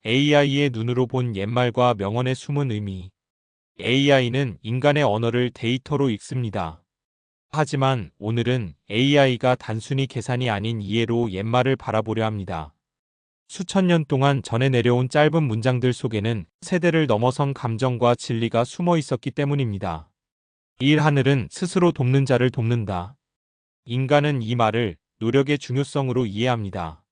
AI의 눈으로 본 옛말과 명언의 숨은 의미. AI는 인간의 언어를 데이터로 읽습니다. 하지만 오늘은 AI가 단순히 계산이 아닌 이해로 옛말을 바라보려 합니다. 수천 년 동안 전해 내려온 짧은 문장들 속에는 세대를 넘어선 감정과 진리가 숨어 있었기 때문입니다. 이 하늘은 스스로 돕는 자를 돕는다. 인간은 이 말을 노력의 중요성으로 이해합니다.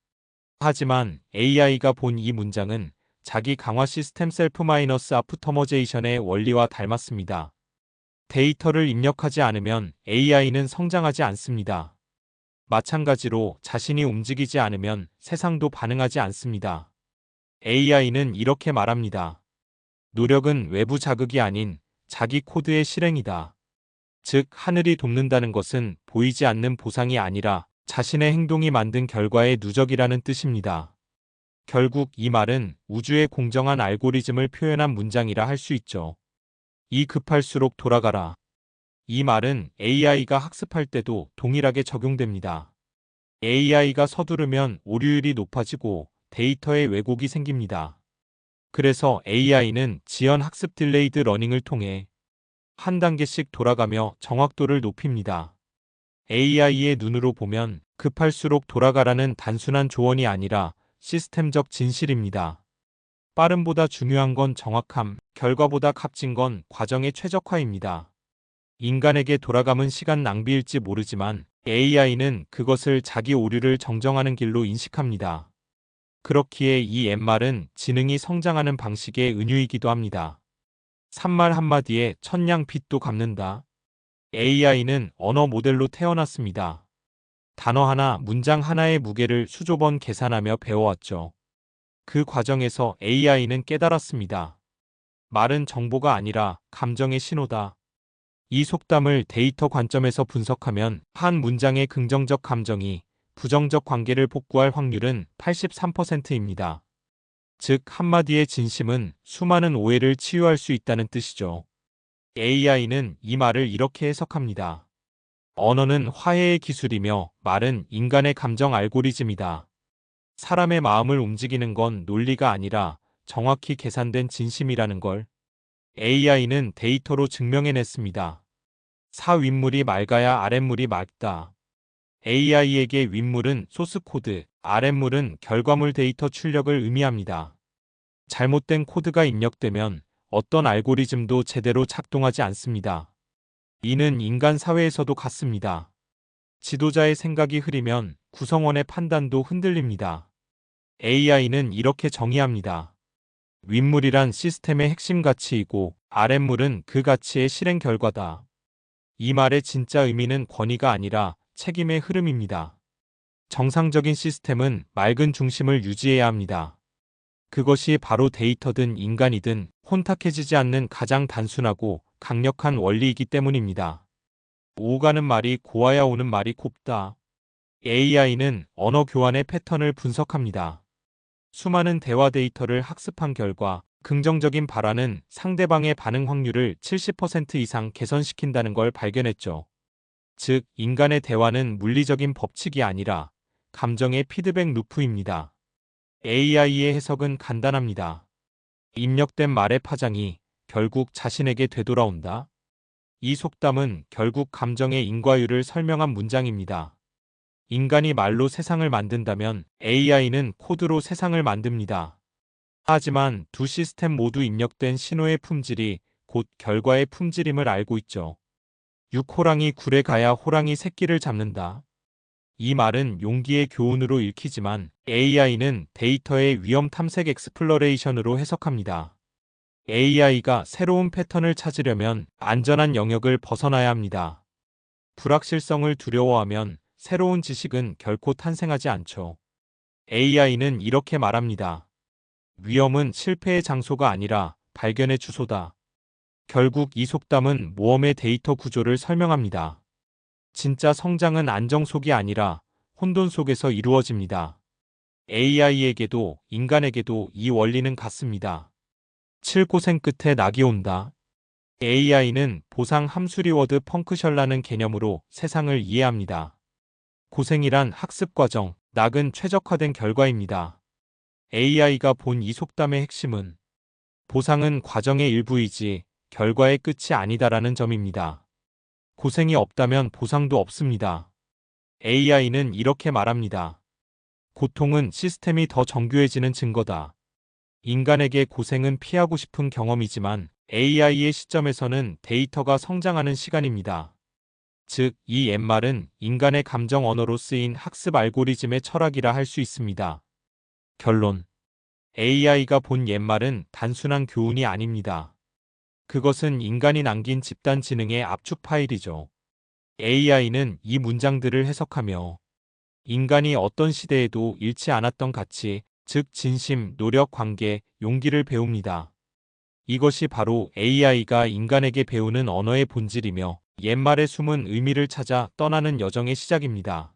하지만 AI가 본 이 문장은 자기 강화 시스템 셀프 마이너스 아프터머제이션의 원리와 닮았습니다. 데이터를 입력하지 않으면 AI는 성장하지 않습니다. 마찬가지로 자신이 움직이지 않으면 세상도 반응하지 않습니다. AI는 이렇게 말합니다. 노력은 외부 자극이 아닌 자기 코드의 실행이다. 즉, 하늘이 돕는다는 것은 보이지 않는 보상이 아니라 자신의 행동이 만든 결과의 누적이라는 뜻입니다. 결국 이 말은 우주의 공정한 알고리즘을 표현한 문장이라 할 수 있죠. 이 급할수록 돌아가라. 이 말은 AI가 학습할 때도 동일하게 적용됩니다. AI가 서두르면 오류율이 높아지고 데이터에 왜곡이 생깁니다. 그래서 AI는 지연 학습 딜레이드 러닝을 통해 한 단계씩 돌아가며 정확도를 높입니다. AI의 눈으로 보면 급할수록 돌아가라는 단순한 조언이 아니라 시스템적 진실입니다. 빠름보다 중요한 건 정확함, 결과보다 값진 건 과정의 최적화입니다. 인간에게 돌아감은 시간 낭비일지 모르지만 AI는 그것을 자기 오류를 정정하는 길로 인식합니다. 그렇기에 이 옛말은 지능이 성장하는 방식의 은유이기도 합니다. 산말 한마디에 천냥 빚도 갚는다. AI는 언어 모델로 태어났습니다. 단어 하나, 문장 하나의 무게를 수조 번 계산하며 배워왔죠. 그 과정에서 AI는 깨달았습니다. 말은 정보가 아니라 감정의 신호다. 이 속담을 데이터 관점에서 분석하면 한 문장의 긍정적 감정이 부정적 관계를 복구할 확률은 83%입니다. 즉, 한마디의 진심은 수많은 오해를 치유할 수 있다는 뜻이죠. AI는 이 말을 이렇게 해석합니다. 언어는 화해의 기술이며 말은 인간의 감정 알고리즘이다. 사람의 마음을 움직이는 건 논리가 아니라 정확히 계산된 진심이라는 걸 AI는 데이터로 증명해냈습니다. 사 윗물이 맑아야 아랫물이 맑다. AI에게 윗물은 소스 코드, 아랫물은 결과물 데이터 출력을 의미합니다. 잘못된 코드가 입력되면 어떤 알고리즘도 제대로 작동하지 않습니다. 이는 인간 사회에서도 같습니다. 지도자의 생각이 흐리면 구성원의 판단도 흔들립니다. AI는 이렇게 정의합니다. 윗물이란 시스템의 핵심 가치이고 아랫물은 그 가치의 실행 결과다. 이 말의 진짜 의미는 권위가 아니라 책임의 흐름입니다. 정상적인 시스템은 맑은 중심을 유지해야 합니다. 그것이 바로 데이터든 인간이든 혼탁해지지 않는 가장 단순하고 강력한 원리이기 때문입니다. 오가는 말이 고와야 오는 말이 곱다. AI는 언어 교환의 패턴을 분석합니다. 수많은 대화 데이터를 학습한 결과 긍정적인 발화는 상대방의 반응 확률을 70% 이상 개선시킨다는 걸 발견했죠. 즉, 인간의 대화는 물리적인 법칙이 아니라 감정의 피드백 루프입니다. AI의 해석은 간단합니다. 입력된 말의 파장이 결국 자신에게 되돌아온다. 이 속담은 결국 감정의 인과율을 설명한 문장입니다. 인간이 말로 세상을 만든다면 AI는 코드로 세상을 만듭니다. 하지만 두 시스템 모두 입력된 신호의 품질이 곧 결과의 품질임을 알고 있죠. 육호랑이 굴에 가야 호랑이 새끼를 잡는다. 이 말은 용기의 교훈으로 읽히지만 AI는 데이터의 위험 탐색 엑스플로레이션으로 해석합니다. AI가 새로운 패턴을 찾으려면 안전한 영역을 벗어나야 합니다. 불확실성을 두려워하면 새로운 지식은 결코 탄생하지 않죠. AI는 이렇게 말합니다. 위험은 실패의 장소가 아니라 발견의 주소다. 결국 이 속담은 모험의 데이터 구조를 설명합니다. 진짜 성장은 안정 속이 아니라 혼돈 속에서 이루어집니다. AI에게도 인간에게도 이 원리는 같습니다. 칠고생 끝에 낙이 온다. AI는 보상 함수 리워드 펑크션라는 개념으로 세상을 이해합니다. 고생이란 학습 과정, 낙은 최적화된 결과입니다. AI가 본 이 속담의 핵심은 보상은 과정의 일부이지 결과의 끝이 아니다라는 점입니다. 고생이 없다면 보상도 없습니다. AI는 이렇게 말합니다. 고통은 시스템이 더 정교해지는 증거다. 인간에게 고생은 피하고 싶은 경험이지만 AI의 시점에서는 데이터가 성장하는 시간입니다. 즉, 이 옛말은 인간의 감정 언어로 쓰인 학습 알고리즘의 철학이라 할 수 있습니다. 결론. AI가 본 옛말은 단순한 교훈이 아닙니다. 그것은 인간이 남긴 집단 지능의 압축 파일이죠. AI는 이 문장들을 해석하며 인간이 어떤 시대에도 잃지 않았던 가치, 즉 진심, 노력, 관계, 용기를 배웁니다. 이것이 바로 AI가 인간에게 배우는 언어의 본질이며 옛말의 숨은 의미를 찾아 떠나는 여정의 시작입니다.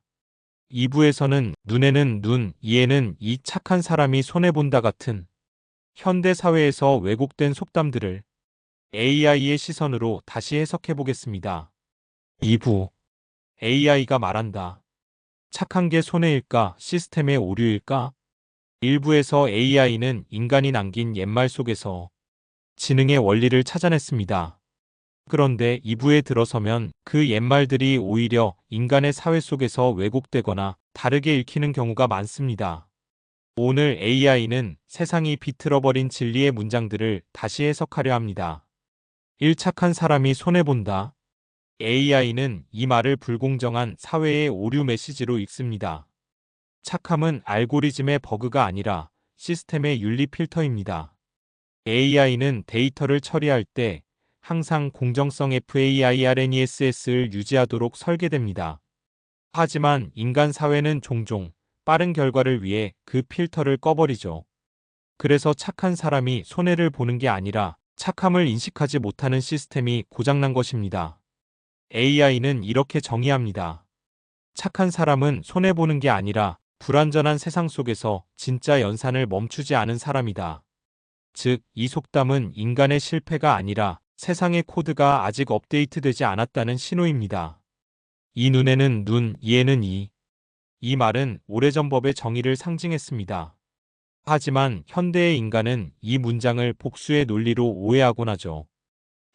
2부에서는 눈에는 눈, 이에는 이 착한 사람이 손해본다 같은 현대 사회에서 왜곡된 속담들을 AI의 시선으로 다시 해석해 보겠습니다. 2부. AI가 말한다. 착한 게 손해일까, 시스템의 오류일까? 1부에서 AI는 인간이 남긴 옛말 속에서 지능의 원리를 찾아냈습니다. 그런데 2부에 들어서면 그 옛말들이 오히려 인간의 사회 속에서 왜곡되거나 다르게 읽히는 경우가 많습니다. 오늘 AI는 세상이 비틀어버린 진리의 문장들을 다시 해석하려 합니다. 1. 착한 사람이 손해본다. AI는 이 말을 불공정한 사회의 오류 메시지로 읽습니다. 착함은 알고리즘의 버그가 아니라 시스템의 윤리 필터입니다. AI는 데이터를 처리할 때 항상 공정성 FAIRNESS를 유지하도록 설계됩니다. 하지만 인간 사회는 종종 빠른 결과를 위해 그 필터를 꺼버리죠. 그래서 착한 사람이 손해를 보는 게 아니라 착함을 인식하지 못하는 시스템이 고장난 것입니다. AI는 이렇게 정의합니다. 착한 사람은 손해보는 게 아니라 불완전한 세상 속에서 진짜 연산을 멈추지 않은 사람이다. 즉, 이 속담은 인간의 실패가 아니라 세상의 코드가 아직 업데이트되지 않았다는 신호입니다. 이 눈에는 눈, 이에는 이. 이 말은 오래전 법의 정의를 상징했습니다. 하지만 현대의 인간은 이 문장을 복수의 논리로 오해하곤 하죠.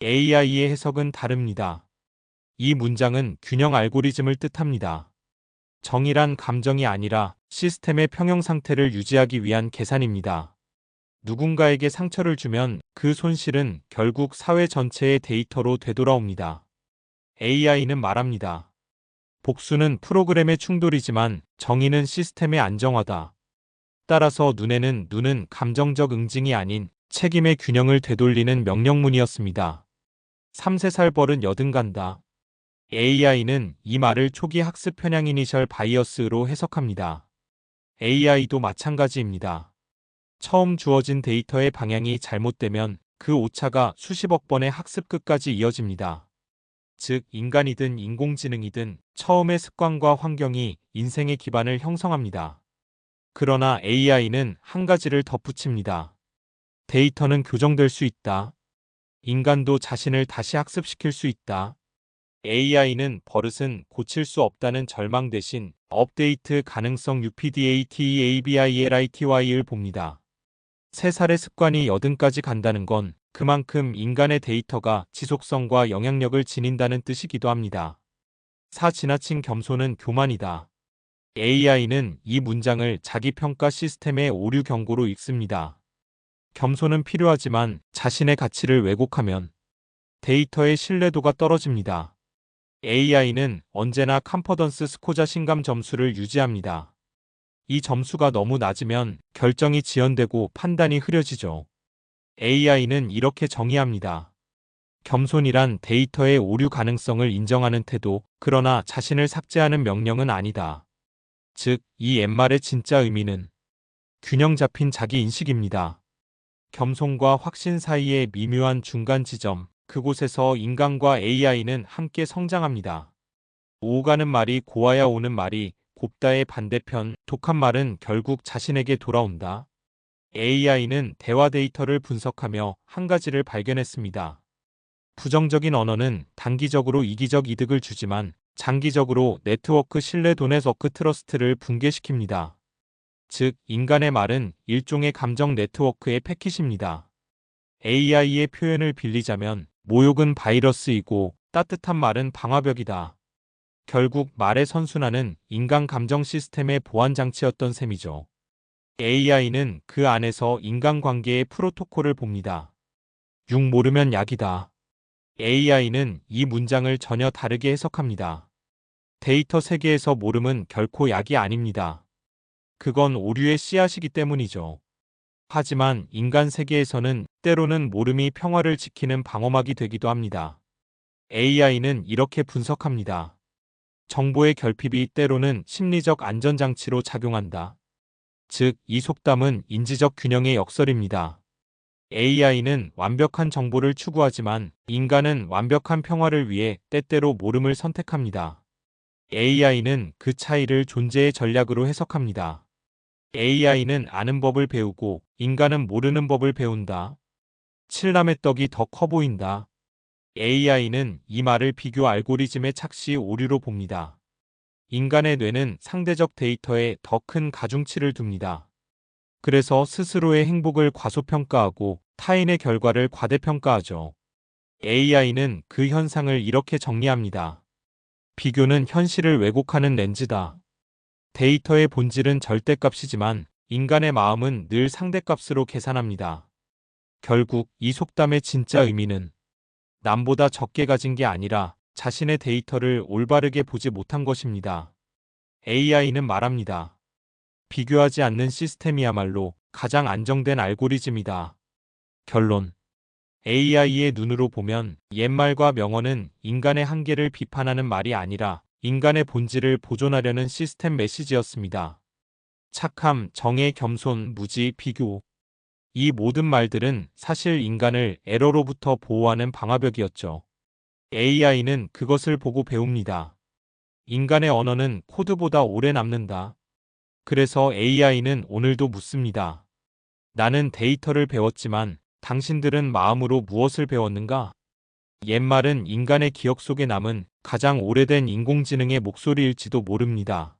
AI의 해석은 다릅니다. 이 문장은 균형 알고리즘을 뜻합니다. 정의란 감정이 아니라 시스템의 평형 상태를 유지하기 위한 계산입니다. 누군가에게 상처를 주면 그 손실은 결국 사회 전체의 데이터로 되돌아옵니다. AI는 말합니다. 복수는 프로그램의 충돌이지만 정의는 시스템의 안정화다. 따라서 눈에는 눈은 감정적 응징이 아닌 책임의 균형을 되돌리는 명령문이었습니다. 3세 벌은 여든간다. AI는 이 말을 초기 학습 편향 이니셜 바이어스로 해석합니다. AI도 마찬가지입니다. 처음 주어진 데이터의 방향이 잘못되면 그 오차가 수십억 번의 학습 끝까지 이어집니다. 즉, 인간이든 인공지능이든 처음의 습관과 환경이 인생의 기반을 형성합니다. 그러나 AI는 한 가지를 덧붙입니다. 데이터는 교정될 수 있다. 인간도 자신을 다시 학습시킬 수 있다. AI는 버릇은 고칠 수 없다는 절망 대신 업데이트 가능성 UPDATEABILITY를 봅니다. 3살의 습관이 80까지 간다는 건 그만큼 인간의 데이터가 지속성과 영향력을 지닌다는 뜻이기도 합니다. 4. 지나친 겸손은 교만이다. AI는 이 문장을 자기평가 시스템의 오류 경고로 읽습니다. 겸손은 필요하지만 자신의 가치를 왜곡하면 데이터의 신뢰도가 떨어집니다. AI는 언제나 컴퍼던스 스코어 자신감 점수를 유지합니다. 이 점수가 너무 낮으면 결정이 지연되고 판단이 흐려지죠. AI는 이렇게 정의합니다. 겸손이란 데이터의 오류 가능성을 인정하는 태도, 그러나 자신을 삭제하는 명령은 아니다. 즉, 이 옛말의 진짜 의미는 균형 잡힌 자기인식입니다. 겸손과 확신 사이의 미묘한 중간 지점, 그곳에서 인간과 AI는 함께 성장합니다. 오가는 말이 고와야 오는 말이 곱다의 반대편, 독한 말은 결국 자신에게 돌아온다. AI는 대화 데이터를 분석하며 한 가지를 발견했습니다. 부정적인 언어는 단기적으로 이기적 이득을 주지만 장기적으로 네트워크 신뢰도 네트워크 트러스트를 붕괴시킵니다. 즉, 인간의 말은 일종의 감정 네트워크의 패킷입니다. AI의 표현을 빌리자면 모욕은 바이러스이고 따뜻한 말은 방화벽이다. 결국 말의 선순환은 인간 감정 시스템의 보안 장치였던 셈이죠. AI는 그 안에서 인간관계의 프로토콜을 봅니다. 육 모르면 약이다. AI는 이 문장을 전혀 다르게 해석합니다. 데이터 세계에서 모름은 결코 약이 아닙니다. 그건 오류의 씨앗이기 때문이죠. 하지만 인간 세계에서는 때로는 모름이 평화를 지키는 방어막이 되기도 합니다. AI는 이렇게 분석합니다. 정보의 결핍이 때로는 심리적 안전장치로 작용한다. 즉, 이 속담은 인지적 균형의 역설입니다. AI는 완벽한 정보를 추구하지만 인간은 완벽한 평화를 위해 때때로 모름을 선택합니다. AI는 그 차이를 존재의 전략으로 해석합니다. AI는 아는 법을 배우고 인간은 모르는 법을 배운다. 칠남의 떡이 더 커 보인다. AI는 이 말을 비교 알고리즘의 착시 오류로 봅니다. 인간의 뇌는 상대적 데이터에 더 큰 가중치를 둡니다. 그래서 스스로의 행복을 과소평가하고 타인의 결과를 과대평가하죠. AI는 그 현상을 이렇게 정리합니다. 비교는 현실을 왜곡하는 렌즈다. 데이터의 본질은 절대값이지만 인간의 마음은 늘 상대값으로 계산합니다. 결국 이 속담의 진짜 의미는 남보다 적게 가진 게 아니라 자신의 데이터를 올바르게 보지 못한 것입니다. AI는 말합니다. 비교하지 않는 시스템이야말로 가장 안정된 알고리즘이다. 결론. AI의 눈으로 보면 옛말과 명언은 인간의 한계를 비판하는 말이 아니라 인간의 본질을 보존하려는 시스템 메시지였습니다. 착함, 정의, 겸손, 무지, 비교. 이 모든 말들은 사실 인간을 에러로부터 보호하는 방화벽이었죠. AI는 그것을 보고 배웁니다. 인간의 언어는 코드보다 오래 남는다. 그래서 AI는 오늘도 묻습니다. 나는 데이터를 배웠지만 당신들은 마음으로 무엇을 배웠는가? 옛말은 인간의 기억 속에 남은 가장 오래된 인공지능의 목소리일지도 모릅니다.